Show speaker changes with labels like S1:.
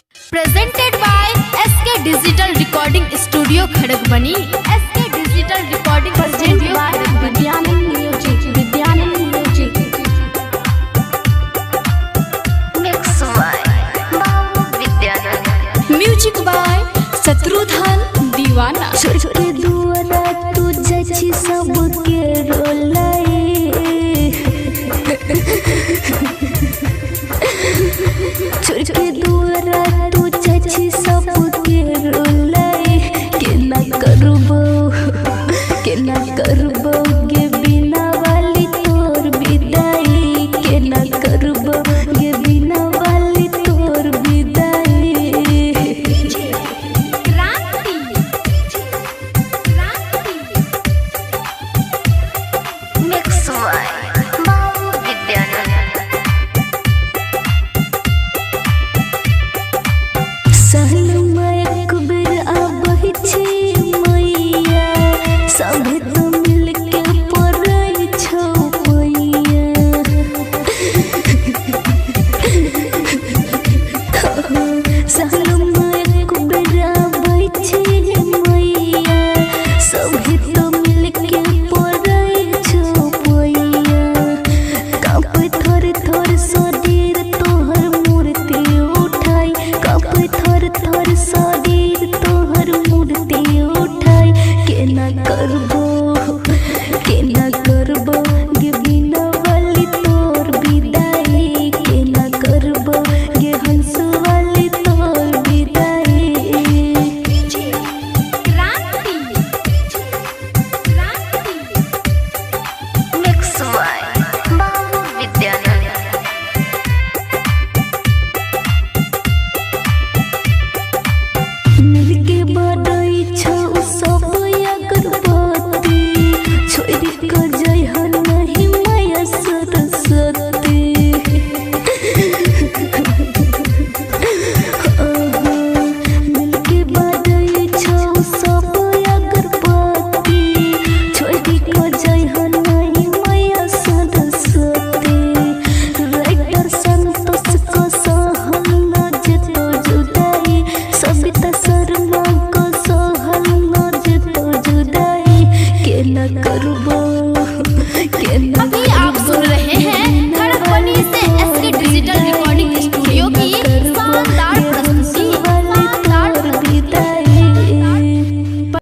S1: Presented by SK Digital Recording Studio Khadagwani. SK Digital Recording Studio Khadagwani. Music by Shatrughan दीवाना।
S2: छोटे दुआरा तू जची सबके रोलाई छोटे दुआरा तू जची सबके रोलाई के ना करबो के बिना वाली तोर विदाई के ना करबो के बिना वाली तोर विदाई करबो